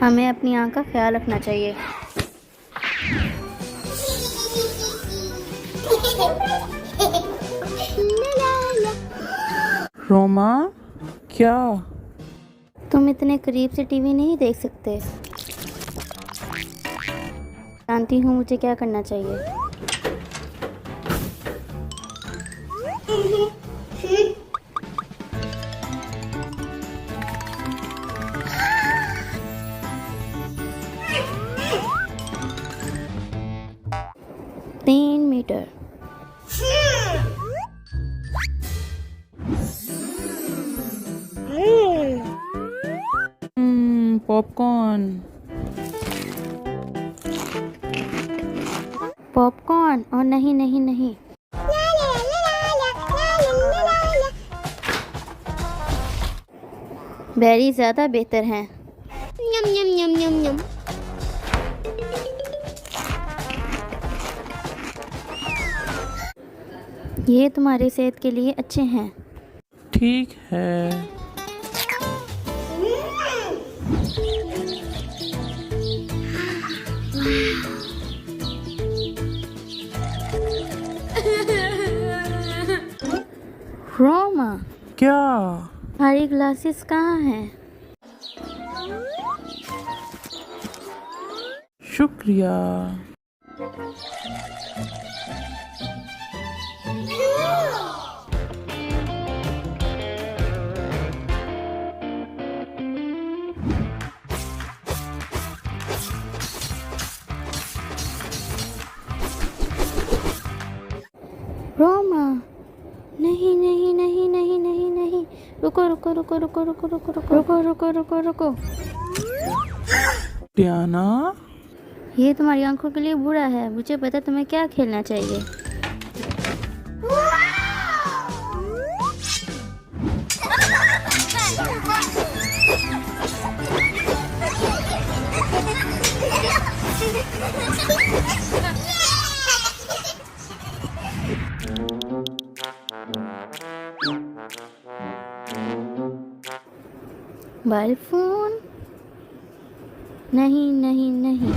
हमें अपनी आँख का ख्याल रखना चाहिए। रोमा, क्या? तुम इतने करीब से टीवी नहीं देख सकते। जानती हूँ मुझे क्या करना चाहिए। तीन मीटर। पॉपकॉर्न। पॉपकॉर्न और नहीं नहीं नहीं। बेरी ज़्यादा बेहतर हैं। Nhum nhum nhum nhum nhum. ये तुम्हारी सेहत के लिए अच्छे हैं। ठीक है। रोमा, क्या? हमारी ग्लासेस कहाँ हैं? शुक्रिया। रोमा, नहीं नहीं नहीं नहीं नहीं नहीं। रुको रुको रुको रुको रुको रुको रुको रुको रुको रुको रुको। डियाना, ये तुम्हारी आंखों के लिए बुरा है। मुझे पता तुम्हें क्या खेलना चाहिए। Mobile phone? नहीं नहीं नहीं।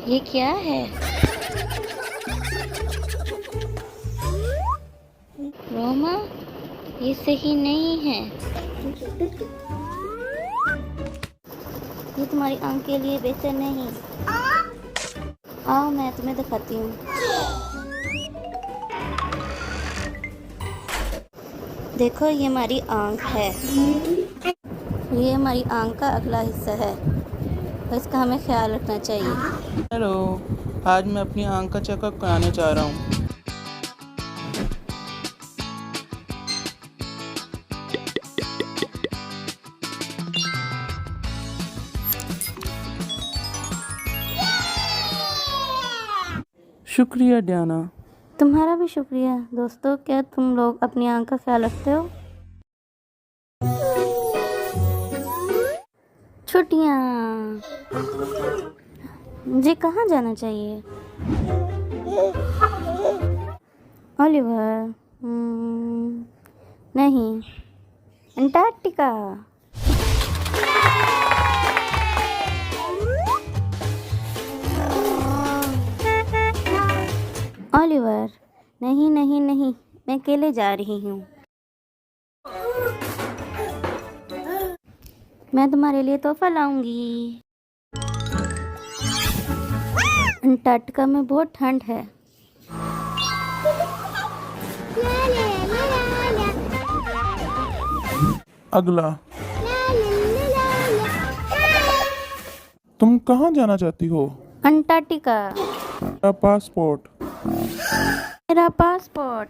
ये क्या है? रोमा, ये सही नहीं है। ये तुम्हारी आंख के लिए बेहतर नहीं। आओ मैं तुम्हें दिखाती हूँ। देखो ये हमारी आंख है। ये हमारी आंख का अगला हिस्सा है और इसका हमें ख्याल रखना चाहिए। हेलो। आज मैं अपनी आंख का चेकअप कराने जा रहा हूँ। शुक्रिया डियाना। तुम्हारा भी शुक्रिया। दोस्तों, क्या तुम लोग अपनी आंख का ख्याल रखते हो? छुट्टियाँ। मुझे कहाँ जाना चाहिए? ओलिवर? नहीं, अंटार्कटिका। ओलिवर? नहीं नहीं नहीं, मैं अकेले जा रही हूँ। मैं तुम्हारे लिए तोहफा लाऊंगी। अंटार्कटिका में बहुत ठंड है। अगला। तुम कहाँ जाना चाहती हो? अंटार्कटिका। मेरा पासपोर्ट। मेरा पासपोर्ट।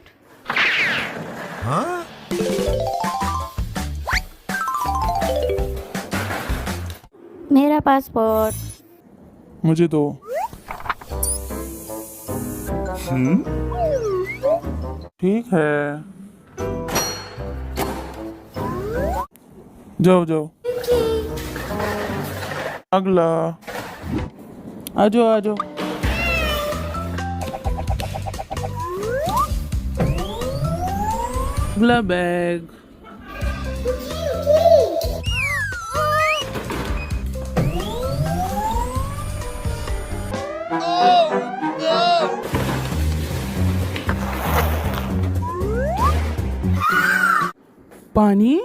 मेरा पासपोर्ट। मुझे दो। ठीक है, जाओ जाओ। अगला। आ जाओ आ जाओ। अगला बैग। पानी?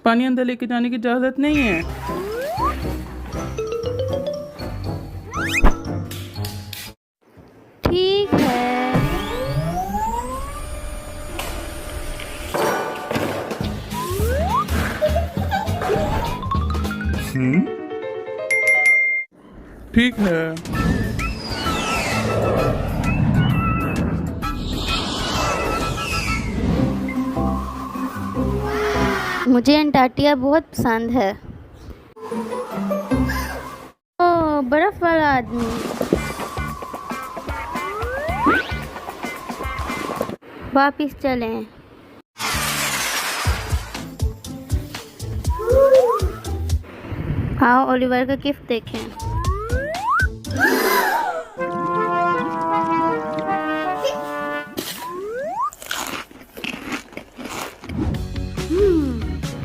पानी अंदर लेके जाने की इजाजत नहीं है। ठीक है। ठीक है। मुझे अंटार्कटिका बहुत पसंद है। ओह, बर्फ वाला आदमी। वापिस चलें। आओ ओलिवर का गिफ्ट देखें।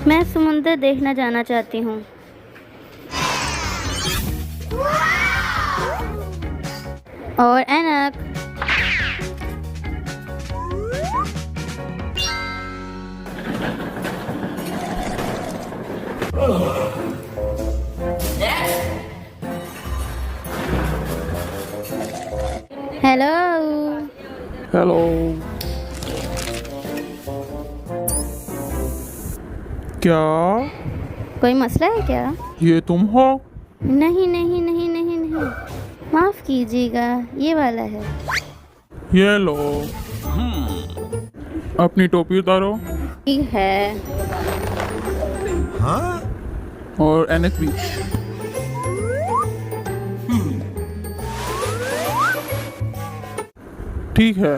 मैं समुंदर देखना जाना चाहती हूँ। और एनक। हेलो। हेलो। क्या कोई मसला है क्या? ये तुम हो? नहीं नहीं नहीं नहीं नहीं, माफ कीजिएगा, ये वाला है। ये लो। अपनी टोपी उतारो। ठीक है। और एनक भी। ठीक है।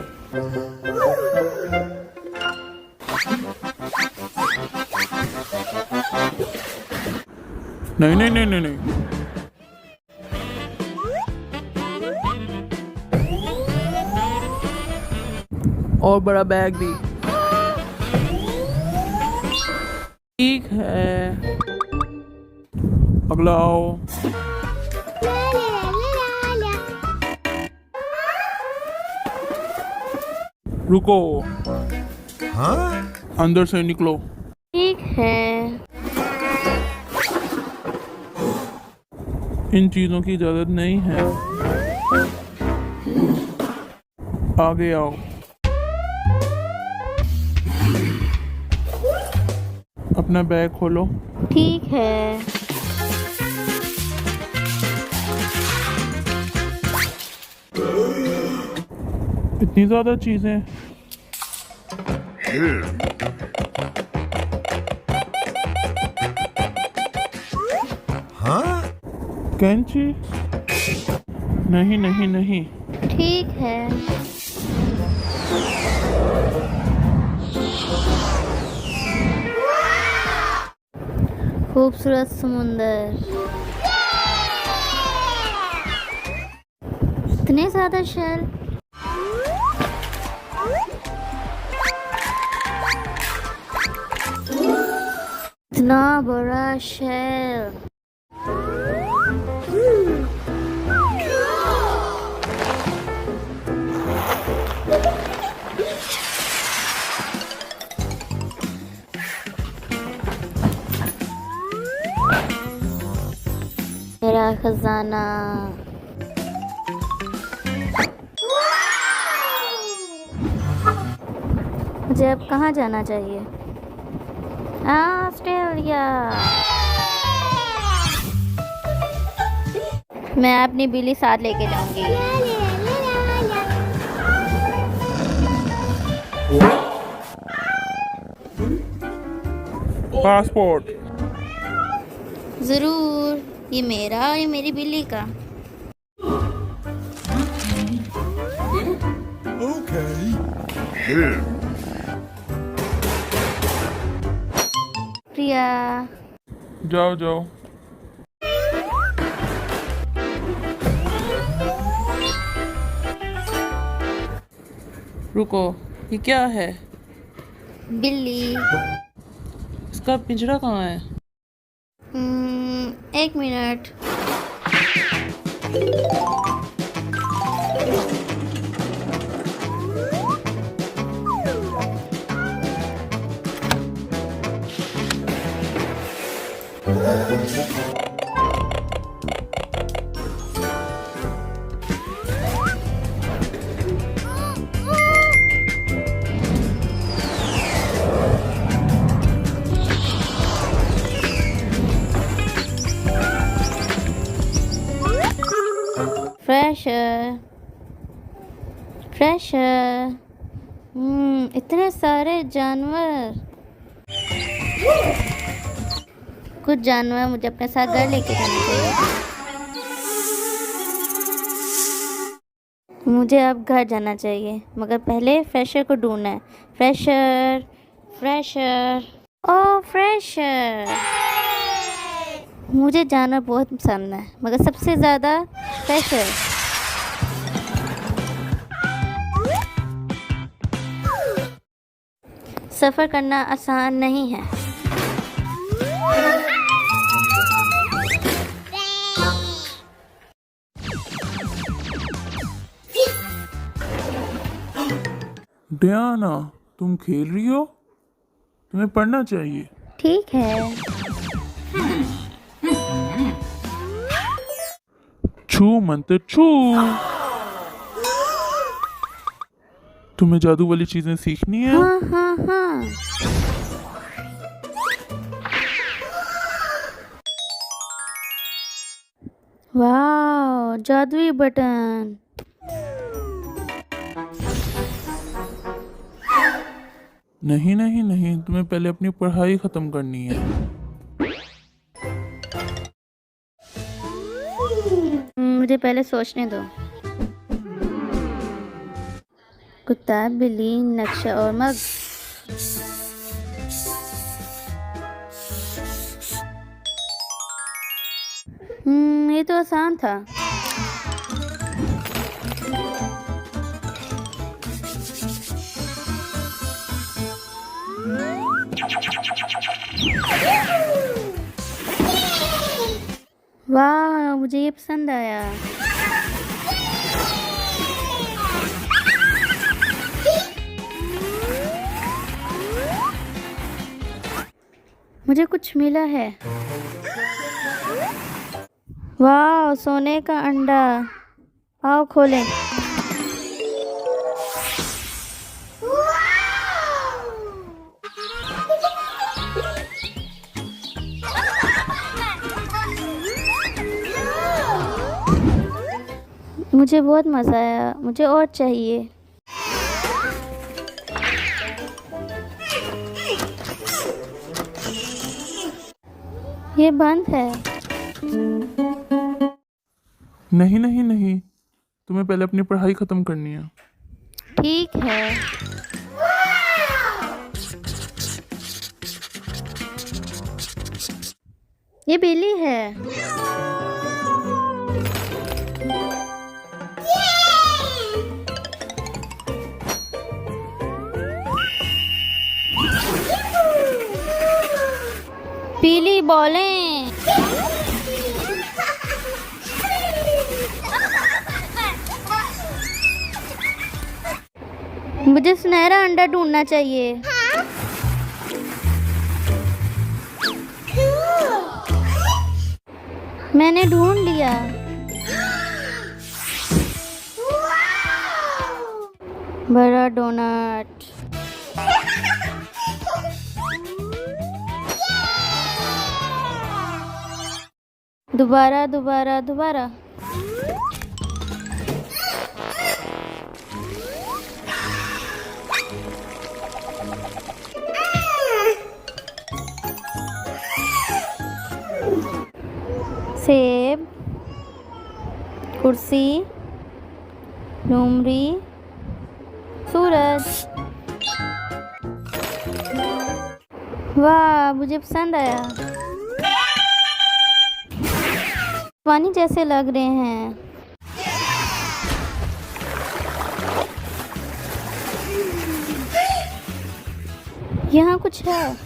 नहीं नहीं नहीं नहीं नहीं। और बड़ा बैग भी। ठीक है। अगला आओ। रुको। अंदर से निकलो। ठीक है। इन चीजों की इजाजत नहीं है। आगे आओ। अपना बैग खोलो। ठीक है। इतनी ज्यादा चीजें। कैंची? नहीं नहीं नहीं। ठीक है। खूबसूरत समुंदर। इतने ज्यादा शैल। इतना बड़ा शैल। मेरा खजाना। मुझे अब कहाँ जाना चाहिए? ऑस्ट्रेलिया। मैं अपनी बिल्ली साथ लेके जाऊंगी। पासपोर्ट। जरूर, ये मेरा और ये मेरी बिल्ली का। प्रिया, जाओ जाओ। रुको, ये क्या है? बिल्ली। इसका पिंजरा कहाँ है? 1 मिनट। Fresher, fresher. इतने सारे जानवर। कुछ जानवर मुझे अपने साथ घर लेके जाने चाहिए। मुझे अब घर जाना चाहिए, मगर पहले फ्रेशर को ढूंढना है। फ्रेशर, फ्रेशर, ओ फ्रेशर। मुझे जानवर बहुत पसंद है, मगर सबसे ज़्यादा फ्रेशर। सफ़र करना आसान नहीं है। डियाना, तुम खेल रही हो? तुम्हें पढ़ना चाहिए। ठीक है। छू मंत्र छू। तुम्हें जादू वाली चीजें सीखनी है? हाँ हाँ हाँ। वाह, जादुई बटन। नहीं नहीं नहीं, तुम्हें पहले अपनी पढ़ाई खत्म करनी है। मुझे पहले सोचने दो। कुत्ता, बिल्ली, नक्शा और मग। ये तो आसान था। वाह, मुझे ये पसंद आया। मुझे कुछ मिला है। वाह, सोने का अंडा। आओ खोलें। मुझे बहुत मज़ा आया, मुझे और चाहिए। ये बंद है। नहीं नहीं नहीं, तुम्हें पहले अपनी पढ़ाई खत्म करनी है। ठीक है। ये बिल्ली है। पीली बॉलें। मुझे सुनहरा अंडा ढूंढना चाहिए। मैंने ढूंढ लिया। बड़ा डोनट। दोबारा दोबारा दोबारा। सेब, कुर्सी, डूमरी, सूरज। वाह, मुझे पसंद आया। पानी जैसे लग रहे हैं। यहाँ कुछ है।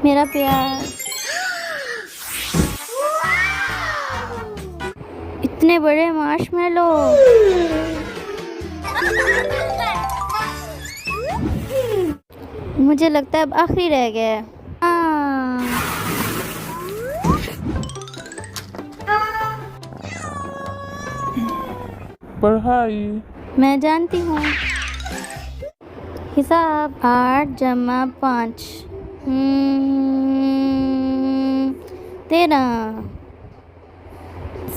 मेरा प्यार। इतने बड़े मार्शमेलो। मुझे लगता है अब आखिरी रह गया है। पढ़ाई। मैं जानती हूँ। हिसाब 8 जमा 5 13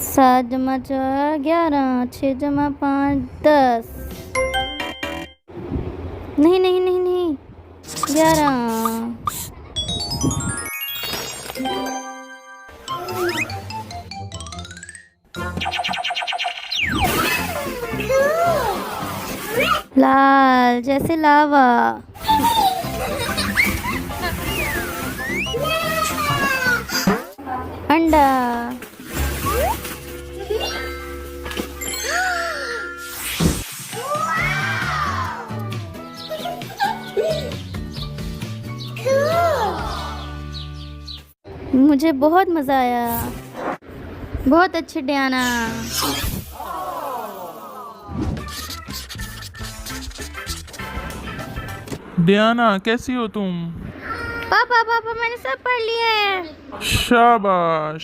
7 जमा 4 11 6 जमा 5 10। नहीं नहीं नहीं नहीं 11। लाल जैसे लावा। अंडा। मुझे बहुत मज़ा आया। बहुत अच्छे डियाना। डियाना कैसी हो तुम? पापा पापा मैंने सब पढ़ लिया है। शाबाश।